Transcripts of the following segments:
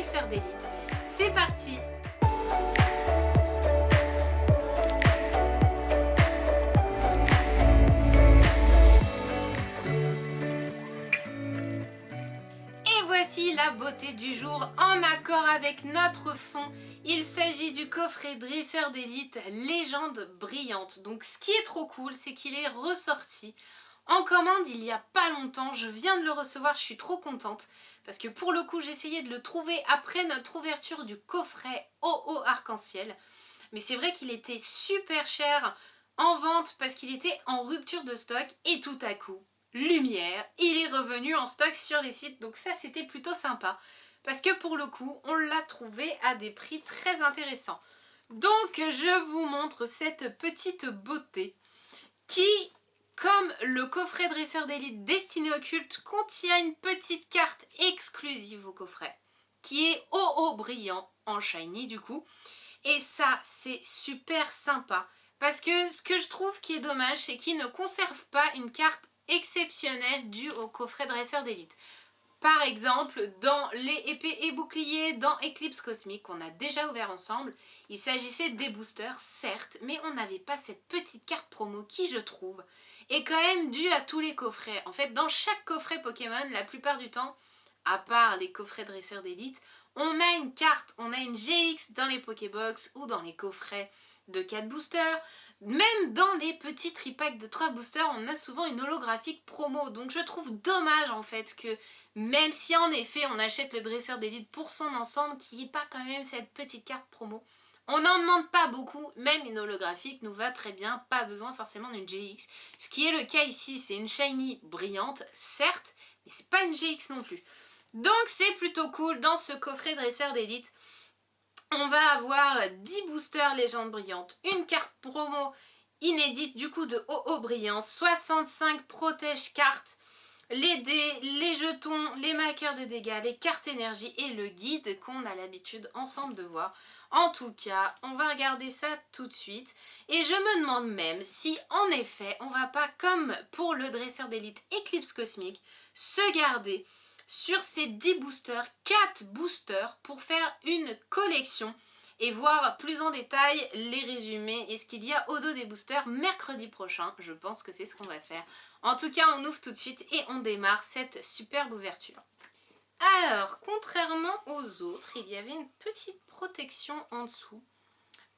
dresseurs d'élite. C'est parti! Et voici la beauté du jour en accord avec notre fond. Il s'agit du coffret dresseur d'élite Légende brillante. Donc ce qui est trop cool, c'est qu'il est ressorti en commande il y a pas longtemps. Je viens de le recevoir, je suis trop contente. Parce que pour le coup, j'ai essayé de le trouver après notre ouverture du coffret OO Arc-en-Ciel. Mais c'est vrai qu'il était super cher en vente parce qu'il était en rupture de stock. Et tout à coup, lumière, il est revenu en stock sur les sites. Donc ça, c'était plutôt sympa. Parce que pour le coup, on l'a trouvé à des prix très intéressants. Donc je vous montre cette petite beauté qui, comme le coffret dresseur d'élite destiné au culte, contient une petite carte exclusive au coffret qui est OO brillant en shiny du coup. Et ça, c'est super sympa parce que ce que je trouve qui est dommage, c'est qu'ils ne conservent pas une carte exceptionnelle due au coffret dresseur d'élite. Par exemple, dans les épées et boucliers, dans Eclipse Cosmique, qu'on a déjà ouvert ensemble, il s'agissait des boosters, certes, mais on n'avait pas cette petite carte promo qui, je trouve, est quand même due à tous les coffrets. En fait, dans chaque coffret Pokémon, la plupart du temps, à part les coffrets dresseurs d'élite, on a une carte, on a une GX dans les Pokébox ou dans les coffrets de 4 boosters. Même dans les petits tripacks de 3 boosters, on a souvent une holographique promo. Donc je trouve dommage en fait que, même si en effet on achète le dresseur d'élite pour son ensemble, qu'il n'y ait pas quand même cette petite carte promo. On n'en demande pas beaucoup, même une holographique nous va très bien, pas besoin forcément d'une GX. Ce qui est le cas ici, c'est une shiny brillante, certes, mais c'est pas une GX non plus. Donc c'est plutôt cool, dans ce coffret dresseur d'élite, on va avoir 10 boosters légendes brillantes, une carte promo inédite du coup de OO brillant, 65 protège cartes, les dés, les jetons, les marqueurs de dégâts, les cartes énergie et le guide qu'on a l'habitude ensemble de voir. En tout cas, on va regarder ça tout de suite et je me demande même si en effet on va pas, comme pour le dresseur d'élite Eclipse Cosmique, se garder sur ces 10 boosters, 4 boosters pour faire une collection et voir plus en détail les résumés et ce qu'il y a au dos des boosters mercredi prochain. Je pense que c'est ce qu'on va faire. En tout cas, on ouvre tout de suite et on démarre cette superbe ouverture. Alors, contrairement aux autres, il y avait une petite protection en dessous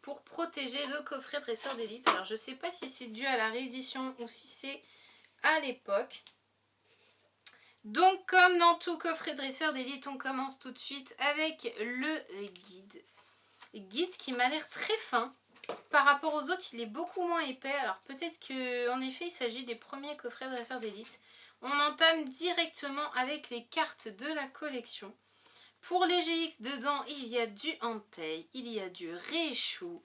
pour protéger le coffret dresseur d'élite. Alors, je ne sais pas si c'est dû à la réédition ou si c'est à l'époque. Donc, comme dans tout coffret dresseur d'élite, on commence tout de suite avec le guide. Guide qui m'a l'air très fin. Par rapport aux autres, il est beaucoup moins épais. Alors peut-être qu'en effet, il s'agit des premiers coffrets dresseur d'élite. On entame directement avec les cartes de la collection. Pour les GX, dedans, il y a du Entei, il y a du Raichu,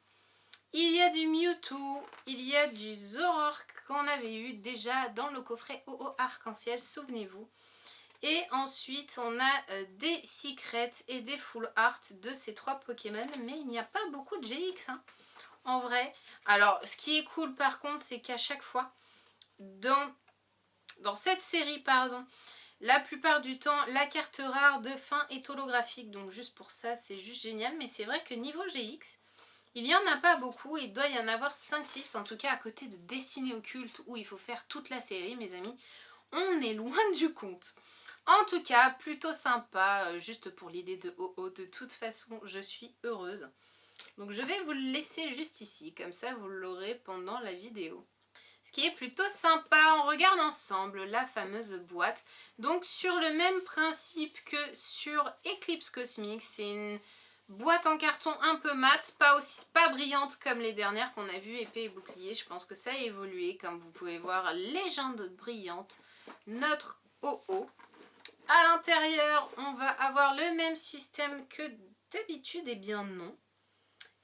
il y a du Mewtwo, il y a du Zoroark qu'on avait eu déjà dans le coffret OO Arc-en-Ciel, souvenez-vous. Et ensuite, on a des Secrets et des Full Art de ces 3 Pokémon. Mais il n'y a pas beaucoup de GX, hein, en vrai. Alors, ce qui est cool par contre, c'est qu'à chaque fois, dans cette série, pardon, la plupart du temps, la carte rare de fin est holographique. Donc juste pour ça, c'est juste génial. Mais c'est vrai que niveau GX, il n'y en a pas beaucoup. Il doit y en avoir 5-6, en tout cas à côté de Destiné Occulte, où il faut faire toute la série, mes amis. On est loin du compte. En tout cas, plutôt sympa, juste pour l'idée de OO. De toute façon, je suis heureuse. Donc je vais vous le laisser juste ici, comme ça vous l'aurez pendant la vidéo. Ce qui est plutôt sympa, on regarde ensemble la fameuse boîte. Donc sur le même principe que sur Eclipse Cosmique, c'est une boîte en carton un peu mat, pas brillante comme les dernières qu'on a vues, épée et bouclier. Je pense que ça a évolué, comme vous pouvez voir, légende brillante, notre OO. À l'intérieur, on va avoir le même système que d'habitude, et bien non.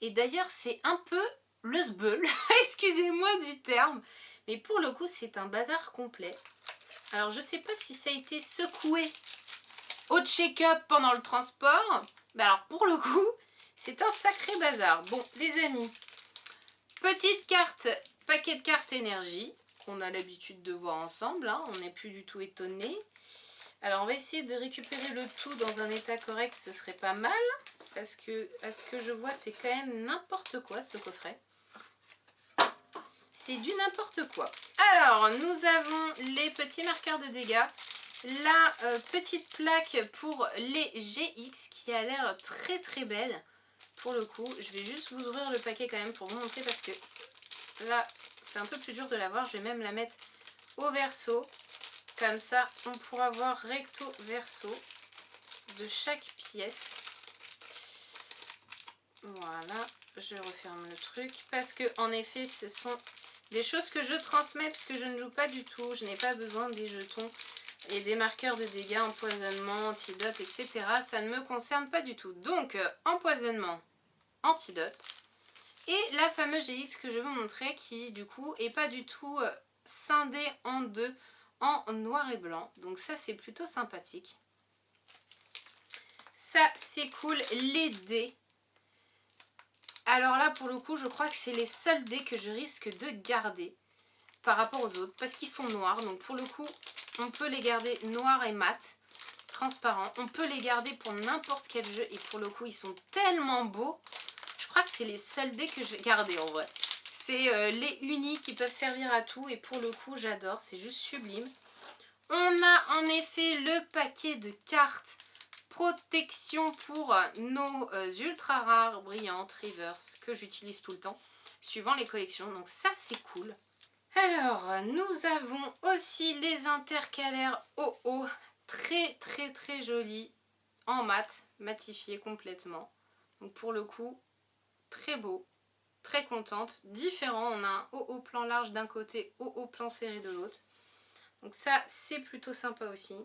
Et d'ailleurs, c'est un peu le sbeul, excusez-moi du terme, mais pour le coup, c'est un bazar complet. Alors, je ne sais pas si ça a été secoué au check-up pendant le transport. Mais alors, pour le coup, c'est un sacré bazar. Bon, les amis, petite carte, paquet de cartes énergie, qu'on a l'habitude de voir ensemble, hein, on n'est plus du tout étonné. Alors on va essayer de récupérer le tout dans un état correct, ce serait pas mal. Parce que à ce que je vois c'est quand même n'importe quoi ce coffret. C'est du n'importe quoi. Alors nous avons les petits marqueurs de dégâts. La petite plaque pour les GX qui a l'air très très belle. Pour le coup, je vais juste vous ouvrir le paquet quand même pour vous montrer parce que là c'est un peu plus dur de la voir. Je vais même la mettre au verso. Comme ça on pourra voir recto verso de chaque pièce. Voilà, je referme le truc parce que en effet ce sont des choses que je transmets puisque je ne joue pas du tout. Je n'ai pas besoin des jetons et des marqueurs de dégâts, empoisonnement, antidote, etc. Ça ne me concerne pas du tout. Donc empoisonnement, antidote et la fameuse GX que je vais vous montrer qui du coup est pas du tout scindée en deux en noir et blanc. Donc ça c'est plutôt sympathique. Ça c'est cool. Les dés. Alors là pour le coup je crois que c'est les seuls dés que je risque de garder par rapport aux autres parce qu'ils sont noirs. Donc pour le coup on peut les garder noirs et mat, transparents. On peut les garder pour n'importe quel jeu et pour le coup ils sont tellement beaux. Je crois que c'est les seuls dés que je vais garder en vrai. C'est les unis qui peuvent servir à tout et pour le coup j'adore, c'est juste sublime. On a en effet le paquet de cartes protection pour nos ultra rares brillantes reverse que j'utilise tout le temps suivant les collections, donc ça c'est cool. Alors nous avons aussi les intercalaires OO, très très très jolis en mat, matifiés complètement, donc pour le coup très beau, très contente, différent. On a un OO plan large d'un côté, OO plan serré de l'autre, donc ça c'est plutôt sympa aussi.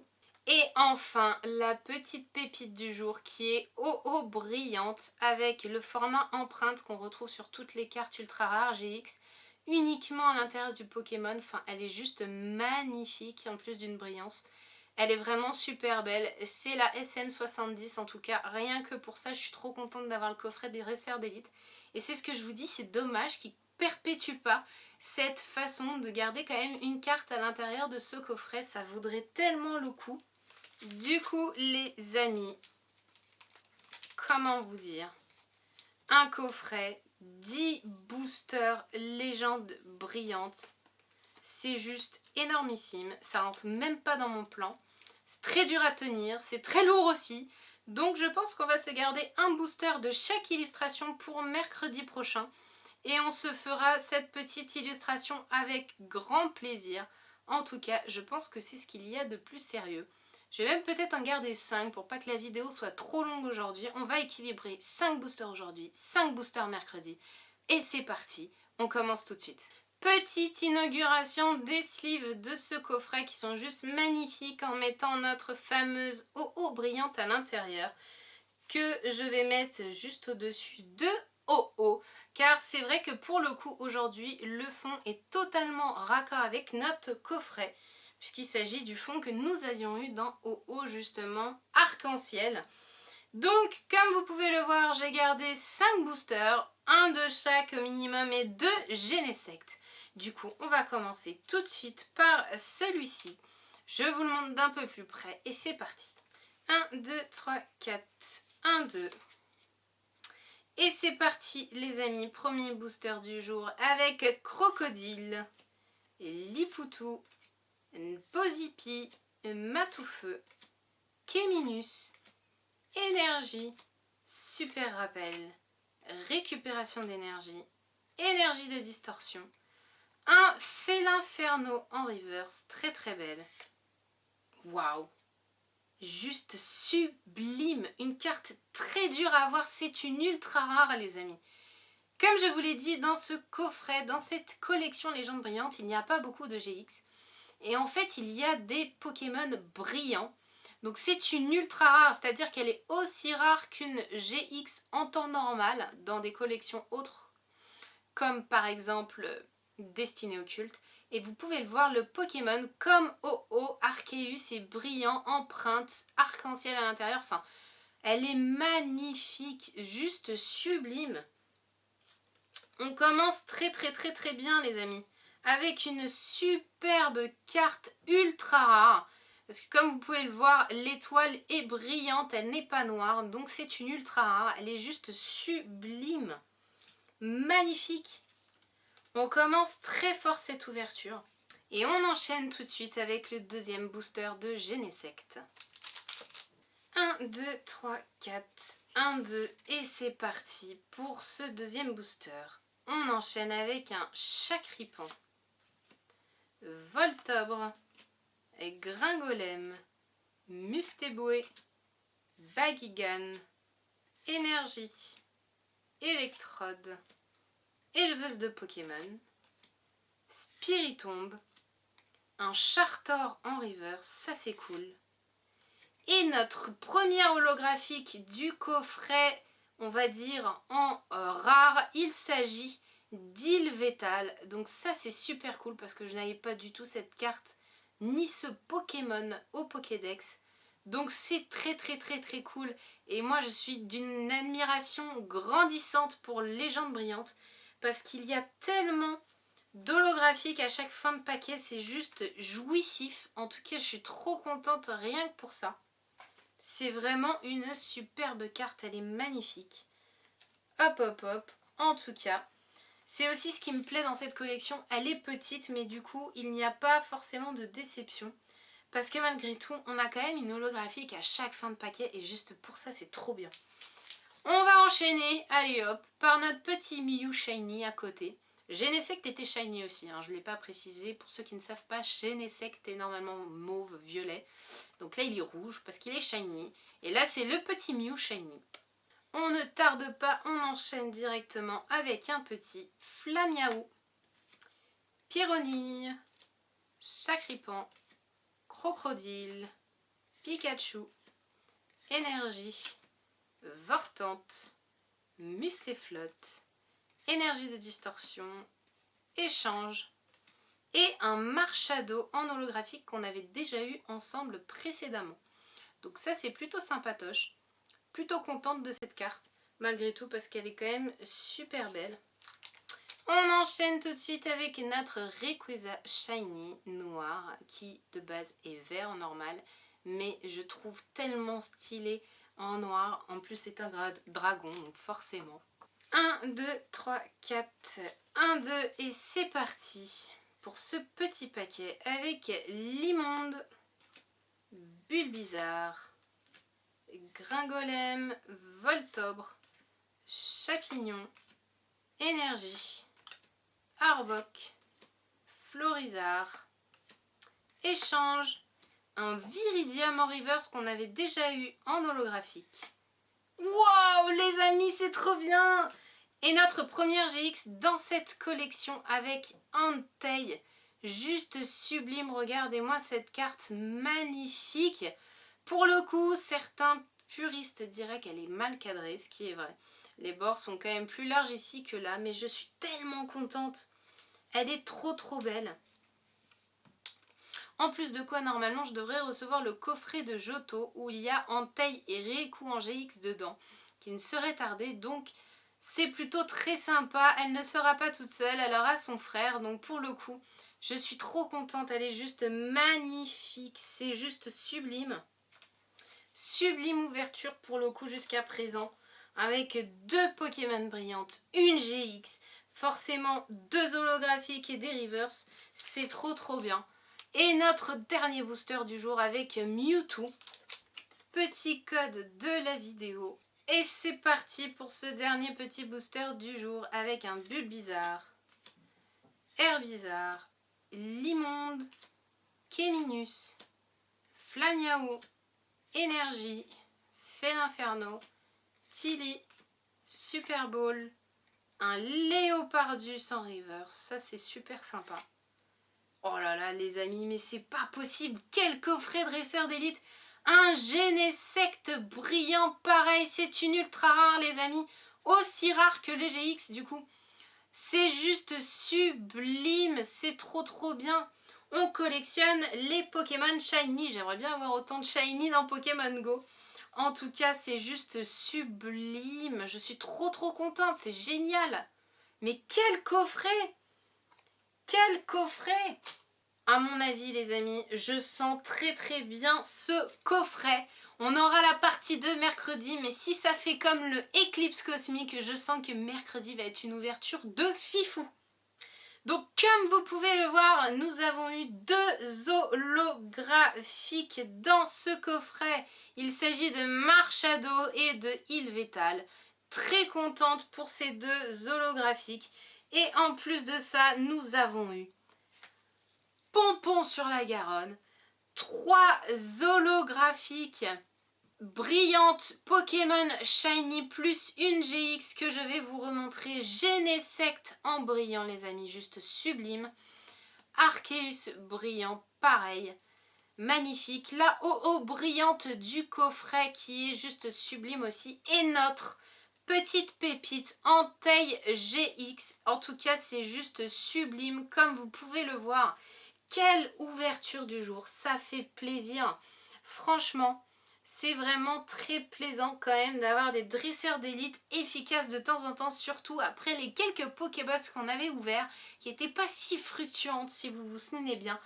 Et enfin, la petite pépite du jour qui est OO brillante avec le format empreinte qu'on retrouve sur toutes les cartes ultra rares GX, uniquement à l'intérieur du Pokémon. Enfin, elle est juste magnifique en plus d'une brillance. Elle est vraiment super belle. C'est la SM70 en tout cas. Rien que pour ça, je suis trop contente d'avoir le coffret des Dresseurs d'élite. Et c'est ce que je vous dis, c'est dommage qu'ils perpétuent pas cette façon de garder quand même une carte à l'intérieur de ce coffret. Ça vaudrait tellement le coup. Du coup, les amis, comment vous dire, un coffret, 10 boosters légendes brillantes, c'est juste énormissime, ça rentre même pas dans mon plan, c'est très dur à tenir, c'est très lourd aussi, donc je pense qu'on va se garder un booster de chaque illustration pour mercredi prochain, et on se fera cette petite illustration avec grand plaisir. En tout cas, je pense que c'est ce qu'il y a de plus sérieux. Je vais même peut-être en garder 5 pour pas que la vidéo soit trop longue aujourd'hui. On va équilibrer 5 boosters aujourd'hui, 5 boosters mercredi. Et c'est parti, on commence tout de suite. Petite inauguration des sleeves de ce coffret qui sont juste magnifiques en mettant notre fameuse OO brillante à l'intérieur que je vais mettre juste au-dessus de OO. Car c'est vrai que pour le coup aujourd'hui le fond est totalement raccord avec notre coffret, puisqu'il s'agit du fond que nous avions eu dans OO justement, arc-en-ciel. Donc comme vous pouvez le voir, j'ai gardé 5 boosters, un de chaque au minimum et 2 Genesect. Du coup on va commencer tout de suite par celui-ci. Je vous le montre d'un peu plus près et c'est parti. 1, 2, 3, 4, 1, 2. Et c'est parti les amis, premier booster du jour avec Crocodile, Lipoutou, Pozipi, Matoufeu, Kéminus, Énergie, Super Rappel, Récupération d'énergie, Énergie de distorsion, un Félinferno en reverse, très très belle. Waouh! Juste sublime, une carte très dure à avoir, c'est une ultra rare les amis. Comme je vous l'ai dit, dans ce coffret, dans cette collection Légendes brillantes, il n'y a pas beaucoup de GX. Et en fait, il y a des Pokémon brillants. Donc c'est une ultra rare, c'est-à-dire qu'elle est aussi rare qu'une GX en temps normal dans des collections autres, comme par exemple Destinée Occulte. Et vous pouvez le voir, le Pokémon comme OO, Arceus est brillant, empreinte, arc-en-ciel à l'intérieur. Enfin, elle est magnifique, juste sublime. On commence très très très très bien les amis, avec une superbe carte ultra rare. Parce que comme vous pouvez le voir, l'étoile est brillante, elle n'est pas noire. Donc c'est une ultra rare, elle est juste sublime. Magnifique. On commence très fort cette ouverture. Et on enchaîne tout de suite avec le deuxième booster de Genesect. 1, 2, 3, 4, 1, 2 et c'est parti pour ce deuxième booster. On enchaîne avec un Chacripan, Voltobre, Gringolem, Mustéboué, Bagigan, Énergie, Électrode, Éleveuse de Pokémon, Spiritomb, un Chartor en reverse, ça c'est cool. Et notre première holographique du coffret, on va dire en rare, il s'agit d'Ilvétal. Donc ça c'est super cool parce que je n'avais pas du tout cette carte ni ce Pokémon au Pokédex. Donc c'est très cool. Et moi je suis d'une admiration grandissante pour Légende Brillante parce qu'il y a tellement d'holographiques à chaque fin de paquet, c'est juste jouissif. En tout cas je suis trop contente rien que pour ça. C'est vraiment une superbe carte, elle est magnifique. Hop. En tout cas, c'est aussi ce qui me plaît dans cette collection. Elle est petite, mais du coup, il n'y a pas forcément de déception. Parce que malgré tout, on a quand même une holographique à chaque fin de paquet. Et juste pour ça, c'est trop bien. On va enchaîner, allez hop, par notre petit Mew Shiny à côté. Genesect était shiny aussi, hein, je ne l'ai pas précisé. Pour ceux qui ne savent pas, Genesect est normalement mauve, violet. Donc là, il est rouge parce qu'il est shiny. Et là, c'est le petit Mew shiny. On ne tarde pas, on enchaîne directement avec un petit Flamiaou, Pyronille, Chacripan, Crocodile, Pikachu, Énergie, Vortante, Mustéflotte, Énergie de distorsion, Échange et un Marshado en holographique qu'on avait déjà eu ensemble précédemment. Donc ça c'est plutôt sympatoche, plutôt contente de cette carte malgré tout parce qu'elle est quand même super belle. On enchaîne tout de suite avec notre Rayquaza Shiny noir qui de base est vert normal mais je trouve tellement stylé en noir. En plus c'est un dragon donc forcément. 1, 2, 3, 4, 1, 2 et c'est parti pour ce petit paquet avec Limonde, Bulbizarre, Gringolem, Voltobre, Chapignon, Énergie, Arbok, Florizarre, Échange, un Viridium en reverse qu'on avait déjà eu en holographique. Waouh les amis, c'est trop bien! Et notre première GX dans cette collection avec Entei, juste sublime, regardez-moi cette carte magnifique. Pour le coup, certains puristes diraient qu'elle est mal cadrée, ce qui est vrai. Les bords sont quand même plus larges ici que là, mais je suis tellement contente. Elle est trop belle. En plus de quoi, normalement, je devrais recevoir le coffret de Johto où il y a Entei et Raikou en GX dedans, qui ne serait tardé. Donc, c'est plutôt très sympa. Elle ne sera pas toute seule, elle aura son frère. Donc, pour le coup, je suis trop contente. Elle est juste magnifique. C'est juste sublime. Sublime ouverture pour le coup jusqu'à présent. Avec 2 Pokémon brillantes, une GX, forcément 2 holographiques et des reverse. C'est trop bien. Et notre dernier booster du jour avec Mewtwo. Petit code de la vidéo. Et c'est parti pour ce dernier petit booster du jour avec un Bulbizarre, Herbizarre, Limonde, Kéminus, Flamiaou, Énergie, Félinferno, Tilly, Super Bowl, un Léopardus en reverse. Ça c'est super sympa. Oh là là les amis, mais c'est pas possible. Quel coffret dresseur d'élite. Un Genesect brillant pareil. C'est une ultra rare les amis. Aussi rare que les GX du coup. C'est juste sublime. C'est trop bien. On collectionne les Pokémon Shiny. J'aimerais bien avoir autant de Shiny dans Pokémon Go. En tout cas, c'est juste sublime. Je suis trop contente. C'est génial. Mais quel coffret! Quel coffret! à mon avis les amis, je sens très bien ce coffret. On aura la partie 2 mercredi, mais si ça fait comme le éclipse cosmique, je sens que mercredi va être une ouverture de fifou. Donc comme vous pouvez le voir, nous avons eu 2 holographiques dans ce coffret. Il s'agit de Marshado et de Ilvetal. Très contente pour ces 2 holographiques. Et en plus de ça, nous avons eu Pompon sur la Garonne, 3 holographiques brillantes Pokémon Shiny plus une GX que je vais vous remontrer. Genesect en brillant les amis, juste sublime. Arceus brillant, pareil, magnifique. La OO brillante du coffret qui est juste sublime aussi. Et notre petite pépite en taille GX. En tout cas, c'est juste sublime comme vous pouvez le voir. Quelle ouverture du jour, ça fait plaisir. Franchement, c'est vraiment très plaisant quand même d'avoir des dresseurs d'élite efficaces de temps en temps, surtout après les quelques Pokéboss qu'on avait ouverts, qui n'étaient pas si fructuantes si vous vous souvenez bien.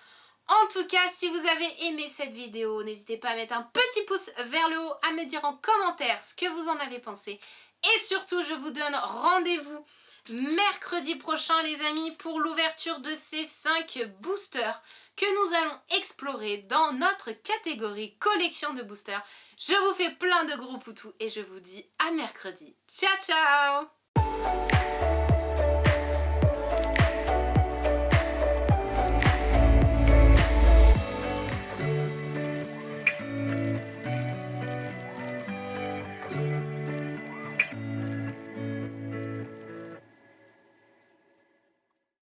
En tout cas, si vous avez aimé cette vidéo, n'hésitez pas à mettre un petit pouce vers le haut, à me dire en commentaire ce que vous en avez pensé. Et surtout, je vous donne rendez-vous mercredi prochain les amis pour l'ouverture de ces 5 boosters que nous allons explorer dans notre catégorie collection de boosters. Je vous fais plein de gros poutous et je vous dis à mercredi. Ciao ciao!